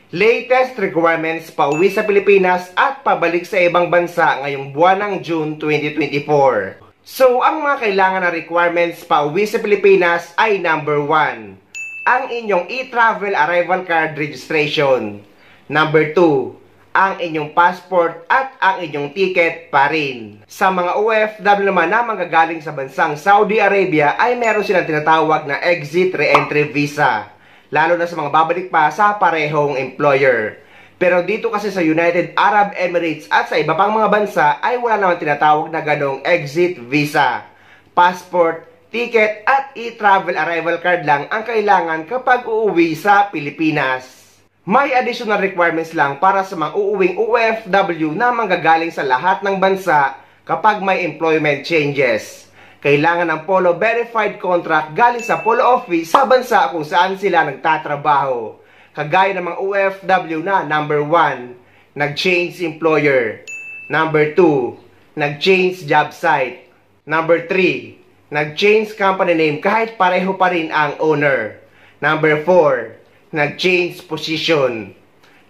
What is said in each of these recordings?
Latest requirements pauwi sa Pilipinas at pabalik sa ibang bansa ngayong buwan ng June 2024. So, ang mga kailangan na requirements pauwi sa Pilipinas ay number 1, ang inyong e-travel arrival card registration. Number 2, ang inyong passport at ang inyong ticket pa rin. Sa mga OFW naman na manggagaling sa bansang Saudi Arabia ay meron silang tinatawag na exit re-entry visa, lalo na sa mga babalik pa sa parehong employer. Pero dito kasi sa United Arab Emirates at sa iba pang mga bansa ay wala naman tinatawag na ganong exit visa. Passport, ticket at e-travel arrival card lang ang kailangan kapag uuwi sa Pilipinas. May additional requirements lang para sa mga uuwing OFW na manggagaling sa lahat ng bansa kapag may employment changes. Kailangan ng Polo verified contract galing sa Polo office sa bansa kung saan sila nagtatrabaho. Kagaya ng mga OFW na number 1, nag-change employer. Number 2, nag-change job site. Number 3, nag-change company name kahit pareho pa rin ang owner. Number 4, nag-change position.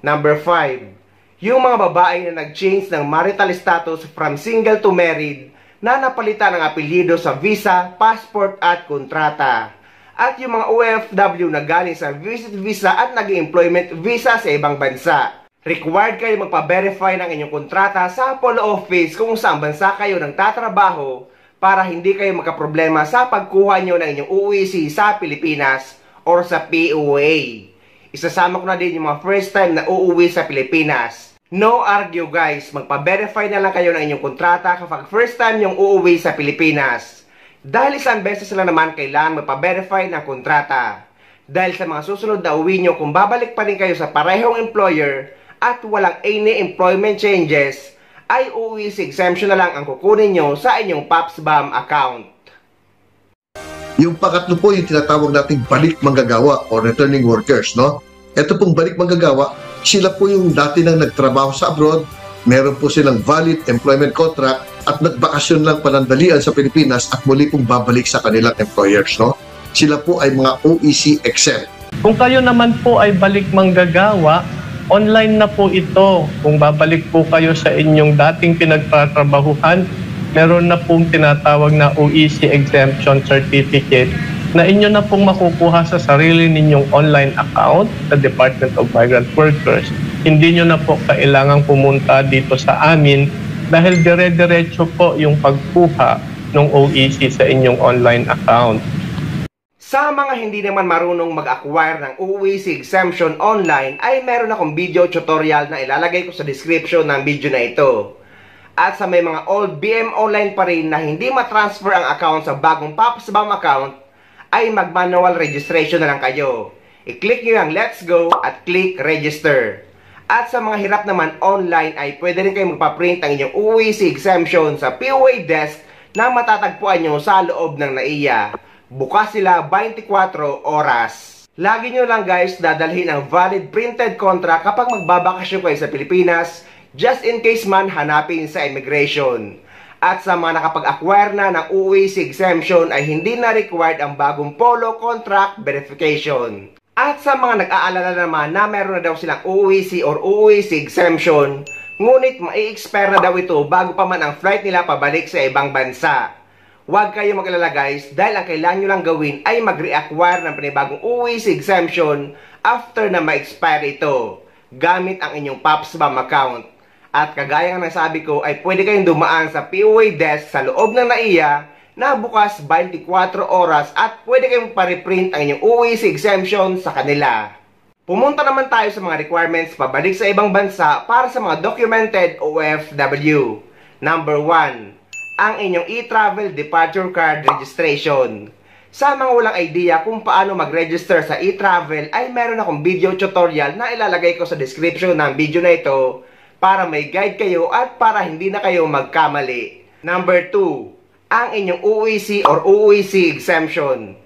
Number 5, yung mga babae na nag-change ng marital status from single to married na napalitan ng apelyido sa visa, passport at kontrata. At yung mga OFW na galing sa visit visa at nag-employment visa sa ibang bansa. Required kayo magpa-verify ng inyong kontrata sa Polo office kung saan bansa kayo nagtatrabaho para hindi kayo magkaproblema sa pagkuha nyo ng inyong UEC sa Pilipinas or sa POA. Isasama ko na din yung mga first time na uuwi sa Pilipinas. No argue guys, magpa-verify na lang kayo ng inyong kontrata kapag first time yung uuwi sa Pilipinas. Dahil isang beses lang naman kailangan magpa-verify ng kontrata. Dahil sa mga susunod na uwi nyo kung babalik pa rin kayo sa parehong employer at walang any employment changes, ay UEC exemption na lang ang kukunin nyo sa inyong PAPSBAM account. Yung pangatlo po yung tinatawag nating balik manggagawa or returning workers, no? Ito pong balik manggagawa, sila po yung dati nang nagtrabaho sa abroad, meron po silang valid employment contract at nagbakasyon lang panandalian sa Pilipinas at muli pong babalik sa kanilang employers, no? Sila po ay mga OEC exempt. Kung kayo naman po ay balik manggagawa, online na po ito. Kung babalik po kayo sa inyong dating pinagtatrabahuhan, meron na pong tinatawag na OEC Exemption Certificate na inyo na pong makukuha sa sarili ninyong online account sa Department of Migrant Workers. Hindi nyo na po kailangang pumunta dito sa amin dahil dire-diretso po yung pagkuha ng OEC sa inyong online account. Sa mga hindi naman marunong mag-acquire ng OEC exemption online ay meron akong video tutorial na ilalagay ko sa description ng video na ito. At sa may mga old BM online pa rin na hindi matransfer ang account sa bagong PAPSBAM account, ay mag-manual registration na lang kayo. I-click nyo yung let's go at click register. At sa mga hirap naman online ay pwede rin kayo magpa-print ang inyong OEC exemption sa POA desk na matatagpuan nyo sa loob ng NAIA. Bukas sila 24 oras. Lagi nyo lang guys dadalhin ang valid printed contract kapag magbabakasyon kayo sa Pilipinas, just in case man hanapin sa immigration. At sa mga nakapag-acquire na ng OEC exemption ay hindi na required ang bagong Polo contract verification. At sa mga nag-aalala naman na meron na daw silang OEC or OEC exemption, ngunit mai-expire na daw ito bago pa man ang flight nila pabalik sa ibang bansa. Huwag kayo mag-alala guys dahil ang kailangan nyo lang gawin ay mag-reacquire ng panibagong OEC exemption after na ma-expire ito gamit ang inyong PAPSBAM account. At kagaya ng nasabi ko ay pwede kayong dumaan sa POA desk sa loob ng NAIA na bukas 24 oras at pwede kayong pa-reprint ang inyong OEC exemption sa kanila. Pumunta naman tayo sa mga requirements pabalik sa ibang bansa para sa mga documented OFW. Number 1, ang inyong e-travel departure card registration. Sa mga walang idea kung paano mag-register sa e-travel ay meron akong video tutorial na ilalagay ko sa description ng video na ito para may guide kayo at para hindi na kayo magkamali. Number 2, ang inyong OEC or OEC exemption.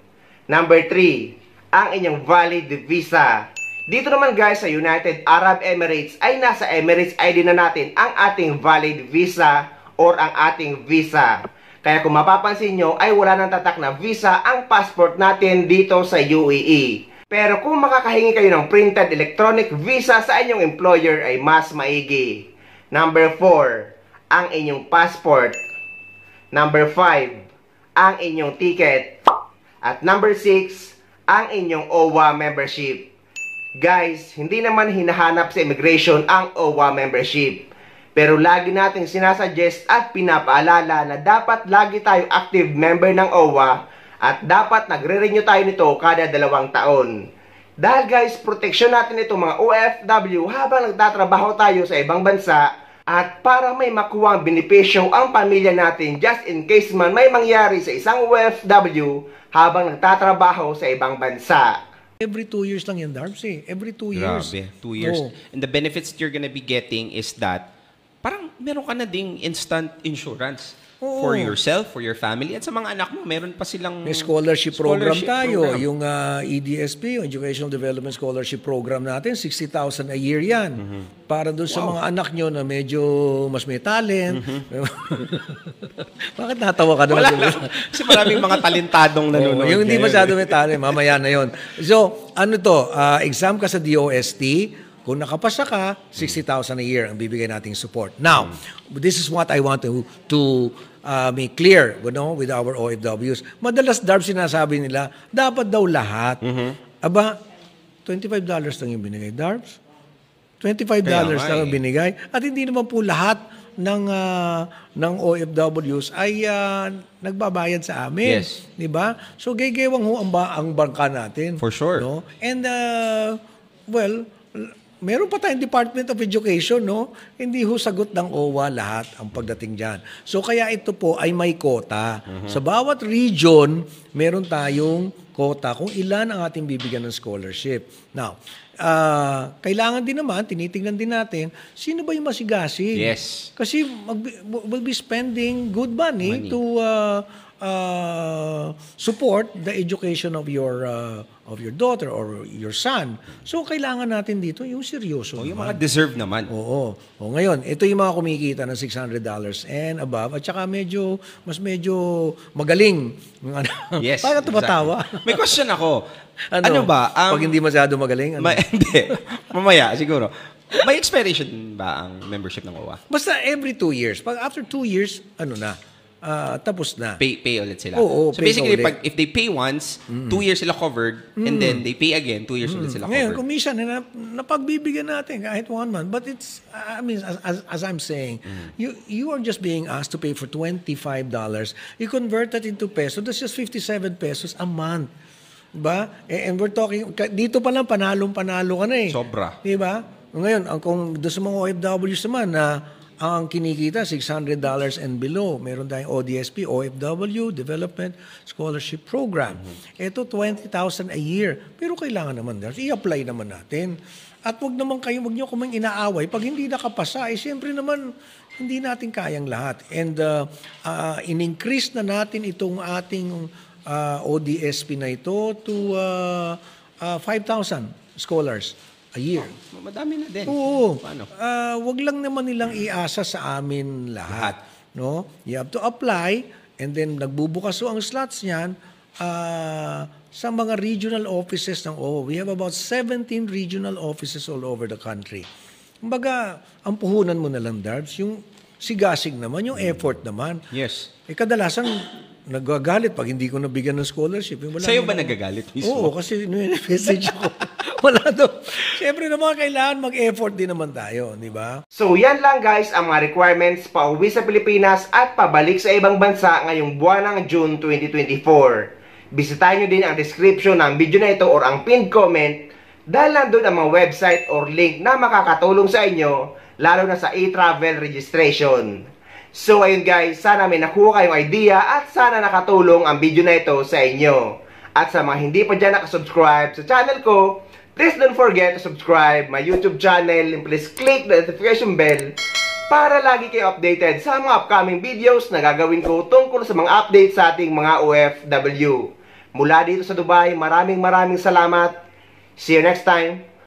Number 3, ang inyong valid visa. Dito naman guys sa United Arab Emirates ay nasa Emirates ID na natin ang ating valid visa or ang ating visa. Kaya kung mapapansin nyo ay wala nang tatak na visa ang passport natin dito sa UAE. Pero kung makakahingi kayo ng printed electronic visa sa inyong employer ay mas maigi. Number 4, ang inyong passport. Number 5, ang inyong ticket. At number 6, ang inyong OWA membership. Guys, hindi naman hinahanap sa immigration ang OWA membership. Pero lagi nating sinasuggest at pinapaalala na dapat lagi tayo active member ng OWA at dapat nagre-renew tayo nito kada 2 taon. Dahil guys, proteksyon natin itong mga OFW habang nagtatrabaho tayo sa ibang bansa at para may makuha ang benepisyo ang pamilya natin just in case man may mangyari sa isang OFW habang nagtatrabaho sa ibang bansa. Every 2 years lang yan, Darbs eh. Every 2 years. Grabe, 2 years. Oo. And the benefits you're gonna be getting is that parang meron ka na ding instant insurance for yourself, for your family, at sa mga anak mo, meron pa silang May scholarship program tayo. program. Yung EDSP, yung Educational Development Scholarship Program natin, 60,000 a year yan. Para doon sa mga anak nyo na medyo mas may talent. Bakit natawa ka Wala naman? lang. Kasi maraming mga talentadong nanonood. Yung hindi ngayon. masyado may talent, mamaya na yon. So, ano to, exam ka sa DOST, kung nakapasa ka, 60,000 a year ang bibigay nating support. Now, this is what I want to make clear, with our OFWs. Madalas, Darb, sinasabi nila, dapat daw lahat. Aba, $25 lang yung binigay, Darbs. $25 lang ang binigay. At hindi naman po lahat ng OFWs ay nagbabayad sa amin. Yes. Di ba? So, gaygewang ho ang bangka natin. For sure. No? And, meron pa tayong Department of Education, no? Hindi ho sagot ng OWA lahat ang pagdating dyan. So, kaya ito po ay may quota. Sa bawat region, meron tayong quota kung ilan ang ating bibigyan ng scholarship. Now, kailangan din naman, tinitingnan din natin, sino ba yung masigasig? Yes. Kasi we'll be spending good money to support the education of your daughter or your son. So, kailangan natin dito yung seryoso. Yung mga deserve naman. Oo. O ngayon, ito yung mga kumikita ng $600 and above at saka medyo magaling. Yes. Para tumatawa. Exactly. May question ako. Ano ba? Pag hindi masyado magaling? Ano? Hindi. Mamaya, siguro. May expiration ba ang membership ng OWA? Basta every 2 years. Pag after 2 years, tapos na. Pay ulit sila. Oo, so pay basically, ulit. if they pay once, 2 years sila covered, and then they pay again, 2 years ulit sila Ngayon, covered. kung minsan, napagbibigyan natin kahit 1 month. But it's, as I'm saying, you are just being asked to pay for $25. You convert that into peso, that's just 57 pesos a month. Diba? And we're talking, dito pa lang, panalong-panalo ka na eh. Sobra. Diba? Ngayon, kung doon sa mga OFWs naman na ang kinikita, $600 and below. Meron tayong ODSP, OFW, Development Scholarship Program. Ito, 20,000 a year. Pero kailangan naman, i-apply naman natin. At wag nyo kumang inaaway. Pag hindi nakapasa, siyempre naman, hindi natin kayang lahat. And in-increase na natin itong ating ODSP na ito to 5,000 scholars a year. Madami na din. Oo. Paano? Wag lang naman nilang iasa sa amin lahat. No? You have to apply and then nagbubukas ang slots niyan sa mga regional offices ng OWA. We have about 17 regional offices all over the country. Kumbaga, ang puhunan mo na lang, Darbs, yung sigasig naman, yung effort naman. Yes. Kadalasan, nagagalit pag hindi ko nabigyan ng scholarship. Sa'yo ba nagagalit mismo? Oo, kasi message ako. Wala daw. Siyempre naman, kailangan mag-effort din naman tayo, di ba? So yan lang guys ang mga requirements pauwi sa Pilipinas at pabalik sa ibang bansa ngayong buwan ng June 2024. Bisitahin nyo din ang description ng video na ito or ang pinned comment dahil nandun ang mga website or link na makakatulong sa inyo lalo na sa e-travel registration. So ayun guys, sana may nakuha kayong idea at sana nakatulong ang video na ito sa inyo. At sa mga hindi pa dyan nakasubscribe sa channel ko, please don't forget to subscribe my YouTube channel and please click the notification bell para lagi kayo updated sa mga upcoming videos na gagawin ko tungkol sa mga updates sa ating mga OFW. Mula dito sa Dubai, maraming salamat. See you next time.